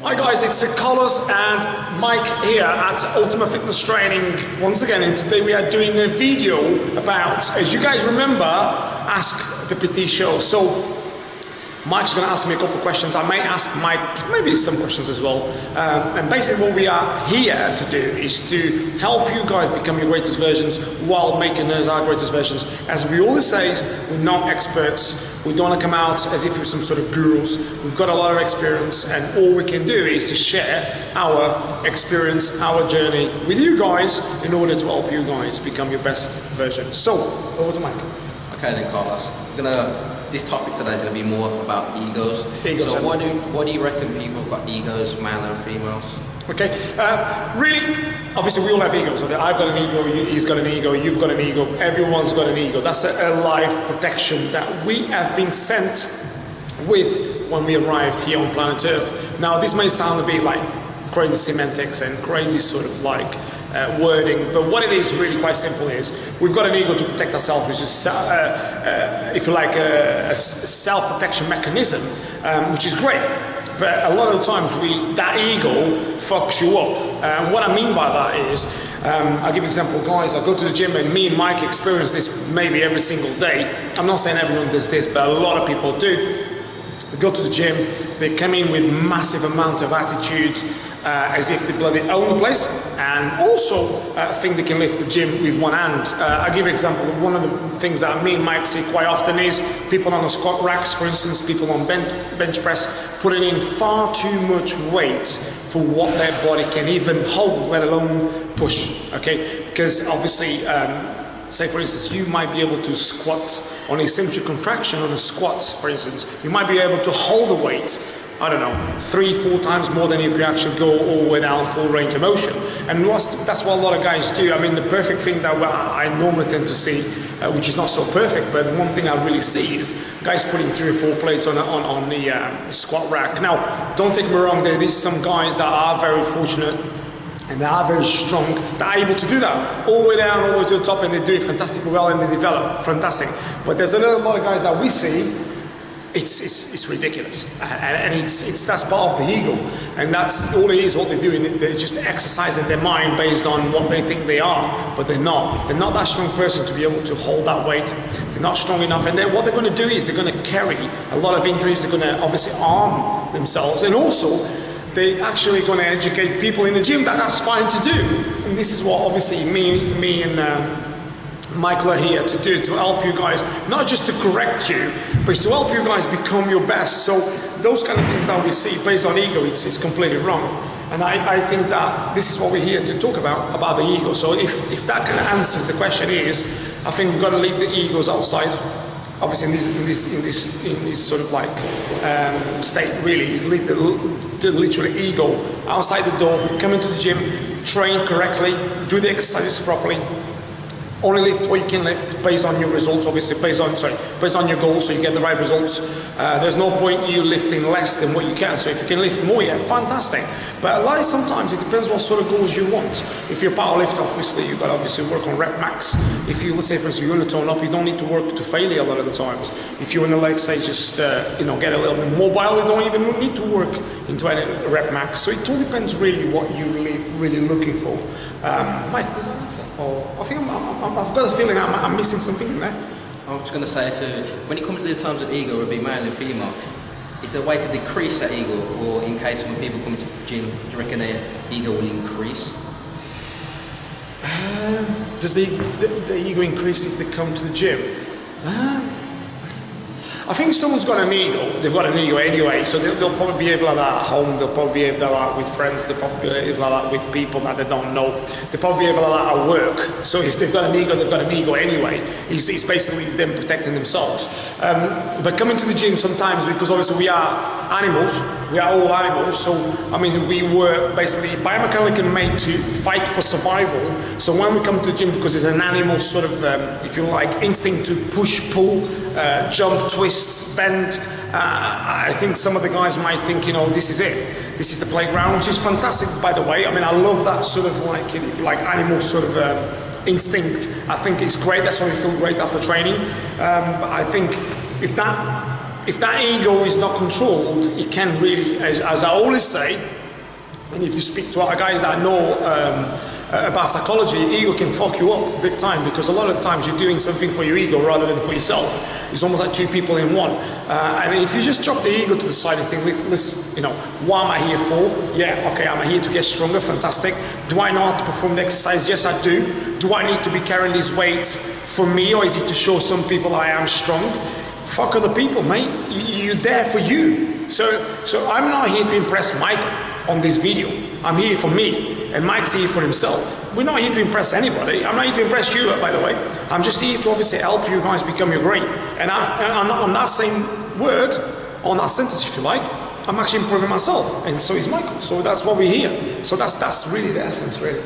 Hi guys, it's Carlos and Mike here at Ultimate Fitness Training once again, and today we are doing a video about, as you guys remember, Ask the PT show. So Mike's going to ask me a couple of questions. I may ask Mike maybe some questions as well. And basically what we are here to do is to help you guys become your greatest versions while making us our greatest versions. As we always say, we're not experts. We don't want to come out as if we're some sort of gurus. We've got a lot of experience, and all we can do is to share our experience, our journey with you guys in order to help you guys become your best version. So, over to Mike. Okay then, Carlos. This topic today is going to be more about egos. So what do you reckon people have got egos, male and females? Okay, really, obviously we all have egos. Okay? I've got an ego, he's got an ego, you've got an ego, everyone's got an ego. That's a life protection that we have been sent with when we arrived here on planet Earth. Now this may sound a bit like crazy semantics and crazy sort of like wording, but what it is really quite simple is we've got an ego to protect ourselves, which is if you like a self-protection mechanism, which is great, but a lot of the times that ego fucks you up. And what I mean by that is, I'll give you an example. Guys, I go to the gym and me and Mike experience this maybe every single day. I'm not saying everyone does this, but a lot of people do. They go to the gym, they come in with massive amount of attitude, as if they bloody own the place, and also think they can lift the gym with one hand. I'll give you an example. One of the things that me and Mike see quite often is people on the squat racks, for instance, people on bench press, putting in far too much weight for what their body can even hold, let alone push, okay? Because obviously, say for instance, you might be able to squat on eccentric contraction on a squat, for instance. You might be able to hold the weight, I don't know, 3-4 times more than you could actually go all the way down full range of motion. And that's what a lot of guys do. I mean, the perfect thing that I normally tend to see, which is not so perfect, but one thing I really see is guys putting 3 or 4 plates on the squat rack. Now, don't take me wrong, there is some guys that are very fortunate and they are very strong, they're able to do that all the way down, all the way to the top, and they do it fantastically well and they develop fantastic. But there's a lot of guys that we see, it's ridiculous, and that's part of the ego, and that's all it is. What they're doing, they're just exercising their mind based on what they think they are, but they're not that strong person to be able to hold that weight. They're not strong enough, and what they're going to do is they're going to carry a lot of injuries. They're going to obviously harm themselves, and also they're actually going to educate people in the gym that's fine to do. And this is what obviously me and Michael are here to do, to help you guys, not just to correct you, but to help you guys become your best. So those kind of things that we see based on ego, it's completely wrong. And I think that this is what we're here to talk about the ego. So if that kind of answers the question is, I think we've got to leave the egos outside. Obviously in this sort of like state, really, is leave the literal ego outside the door, come into the gym, train correctly, do the exercises properly. Only lift what you can lift based on your results, obviously, based on your goals, so you get the right results. There's no point you lifting less than what you can. So if you can lift more, yeah, fantastic. But like sometimes it depends what sort of goals you want. If you're a power lifter, obviously you've got to obviously work on rep max. If you, let's say for instance, you want to tone up, you don't need to work to failure a lot of the times. If you want to, like say, just get a little bit mobile, you don't even need to work into any rep max. So it all depends really what you're really looking for. Mike, does that answer? Or I think I've got a feeling I'm missing something in there. I was going to say, when it comes to the terms of ego, it would be male and female. Is there a way to decrease that ego, or in case when people come to the gym, do you reckon their ego will increase? Does the ego increase if they come to the gym? I think if someone's got an ego, they've got an ego anyway, so they'll probably behave like that at home, they'll probably behave like that with friends, they'll probably behave like that with people that they don't know, they'll probably behave like that at work. So if they've got an ego, they've got an ego anyway. It's basically them protecting themselves. But coming to the gym sometimes, because obviously we are animals, we are all animals, so I mean we were basically biomechanically made to fight for survival. So when we come to the gym, because it's an animal sort of, if you like, instinct to push, pull, jump, twist, bend, I think some of the guys might think, this is it. This is the playground, which is fantastic, by the way. I mean, I love that sort of like, if you like, animal sort of instinct. I think it's great. That's why we feel great after training. But I think if that if that ego is not controlled, it can really, as I always say, and if you speak to other guys that know about psychology, ego can fuck you up big time, because a lot of the times you're doing something for your ego rather than for yourself. It's almost like two people in one. And if you just drop the ego to the side and think, listen, you know, what am I here for? Yeah, okay, I'm here to get stronger, fantastic. Do I know how to perform the exercise? Yes, I do. Do I need to be carrying these weights for me, or is it to show some people I am strong? Fuck other people, mate. You're there for you. So I'm not here to impress Mike on this video. I'm here for me, and Mike's here for himself. We're not here to impress anybody. I'm not here to impress you, by the way. I'm just here to obviously help you guys become your great. And on that same word, on that sentence, if you like, I'm actually improving myself, and so is Michael. So that's what we're here. So that's really the essence, really.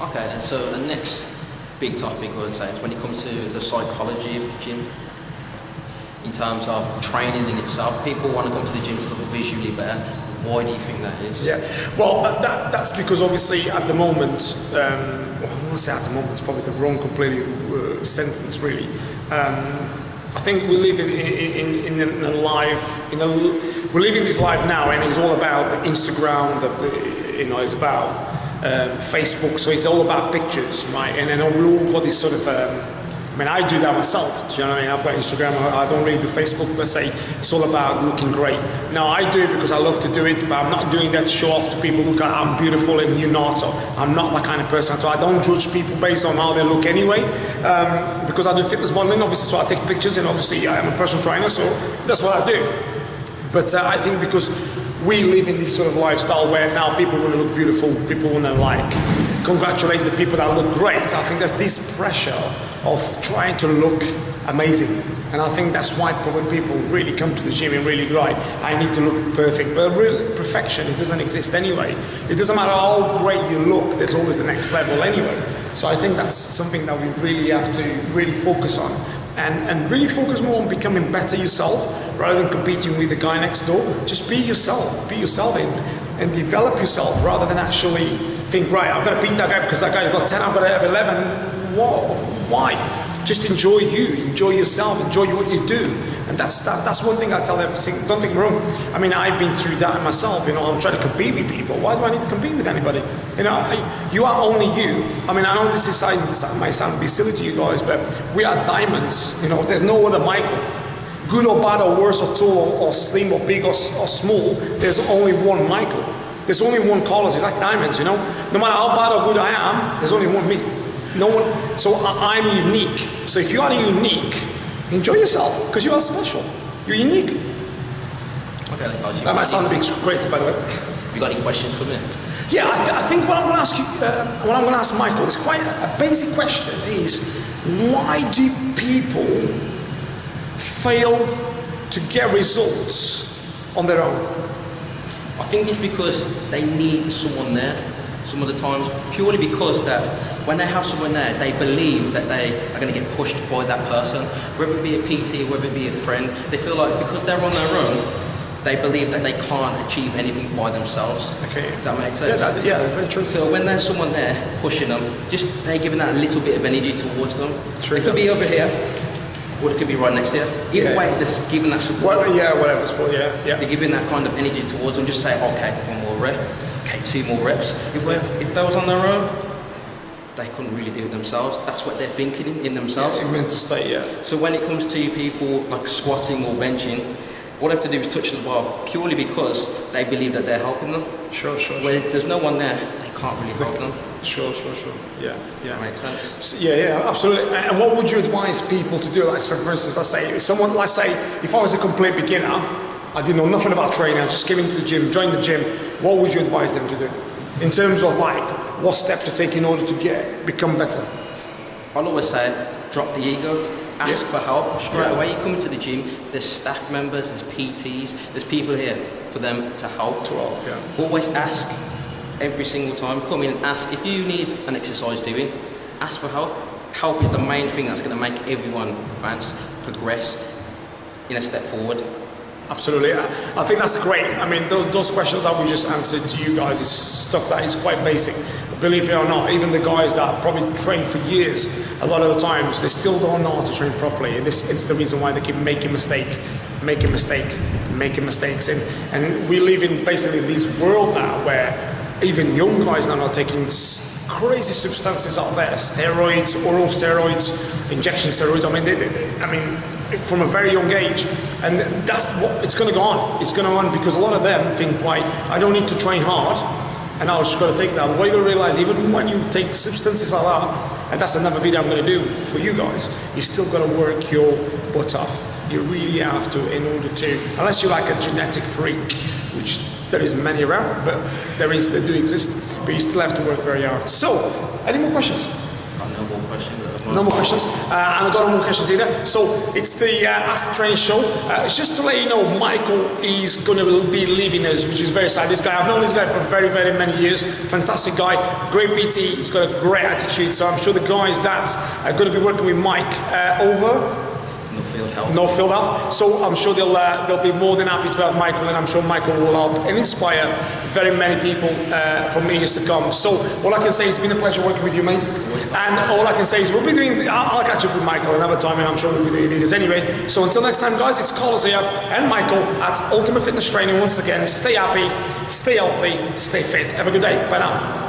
Okay, and so the next big topic I would say is when it comes to the psychology of the gym. In terms of training in itself, people want to come to the gym to look visually better. Why do you think that is? Yeah, well, that's because obviously at the moment, well, I want to say at the moment, it's probably the wrong completely sentence really. I think we live in a life, we're living this life now, and it's all about Instagram, you know, it's about Facebook, so it's all about pictures, right? And then we all got this sort of, I mean, I do that myself, do you know what I mean? I've got Instagram, I don't really do Facebook per se. It's all about looking great. Now, I do it because I love to do it, but I'm not doing that to show off to people, look, I'm beautiful and you're not, so I'm not that kind of person. So I don't judge people based on how they look anyway, because I do fitness modeling, obviously, so I take pictures, and obviously I am a personal trainer, so that's what I do. But I think because we live in this sort of lifestyle where now people want to look beautiful, people want to like congratulate the people that look great. I think there's this pressure of trying to look amazing, and I think that's why when people really come to the gym and really right, I need to look perfect. But really, perfection, it doesn't exist anyway. It doesn't matter how great you look, there's always the next level anyway. So I think that's something that we really have to really focus on, and really focus more on becoming better yourself rather than competing with the guy next door. Just be yourself and develop yourself rather than actually think, right, I've got to beat that guy because that guy's got 10, I've got to have 11. Why? Just enjoy you, enjoy yourself, enjoy what you do. And that's one thing I tell everything. Don't take me wrong. I mean, I've been through that myself. You know, I'm trying to compete with people. Why do I need to compete with anybody? You know, you are only you. I mean, I know this might sound a bit silly to you guys, but we are diamonds. You know, there's no other Michael. Good or bad or worse or tall or slim or big or small, there's only one Michael. There's only one Carlos. It's like diamonds, you know. No matter how bad or good I am, there's only one me. No one. So I'm unique. So if you are unique, enjoy yourself because you are special. You're unique. Okay, that might sound a bit crazy, by the way. You got any questions for me? Yeah, I think what I'm going to ask you, what I'm going to ask Michael, is quite a basic question. Is why do people fail to get results on their own? I think it's because they need someone there some of the times, purely because that when they have someone there, they believe that they are going to get pushed by that person, whether it be a PT, whether it be a friend. They feel like because they're on their own, they believe that they can't achieve anything by themselves. Okay. Does that make sense? Yeah, very true. So when there's someone there pushing them, just they're giving that little bit of energy towards them. True. It could be over here, or it could be right next to you. Either way, they're giving that support. Well, yeah, whatever support, yeah. They're giving that kind of energy towards them. Just say, okay, one more rep. Okay, 2 more reps. If they was on their own, they couldn't really do it themselves. That's what they're thinking in themselves. Yeah, mental state, yeah. So when it comes to people like squatting or benching, all they have to do is touch the bar purely because they believe that they're helping them. Sure. When if there's no one there, they can't really help them. Sure. Yeah. That makes sense. So, yeah, absolutely. And what would you advise people to do? Like, for instance, let's say, if I was a complete beginner, I didn't know nothing about training, I just came into the gym, joined the gym, what would you advise them to do? In terms of like, what step to take in order to become better? I'll always say, drop the ego. Ask for help straight away. You come into the gym, there's staff members, there's PTs, there's people here for them to help. Always ask every single time. Come in and ask. If you need an exercise doing, ask for help. Help is the main thing that's going to make everyone advance, progress in a step forward. Absolutely. I think that's great. I mean, those questions that we just answered to you guys is stuff that is quite basic. believe it or not, even the guys that probably train for years, a lot of the times they still don't know how to train properly, and it's the reason why they keep making mistakes, and we live in basically this world now where even young guys now are taking crazy substances out there, steroids, oral steroids, injection steroids. I mean, from a very young age, and that's what it's going to go on. It's going to go on because a lot of them think, right, I don't need to train hard, and I was just going to take that. What you realize, even when you take substances like that, and that's another video I'm going to do for you guys, you still got to work your butt off. You really have to, in order to, unless you're like a genetic freak, which there isn't many around, but they do exist, but you still have to work very hard. So, any more questions? Got no more questions. No more questions, and I got no more questions either. So it's the Ask the Trainer show. Just to let you know, Michael is going to be leaving us, which is very sad. This guy, I've known this guy for very, very many years. Fantastic guy, great PT. He's got a great attitude. So I'm sure the guys that are going to be working with Mike over No Field Health. So I'm sure they'll be more than happy to have Michael, and I'm sure Michael will help and inspire very many people from years to come. So all I can say is it's been a pleasure working with you, mate. And all I can say is we'll be doing, I'll catch up with Michael another time, and I'm sure we'll be doing videos anyway. So until next time, guys, it's Carlos here and Michael at Ultimate Fitness Training once again. Stay happy, stay healthy, stay fit. Have a good day. Bye now.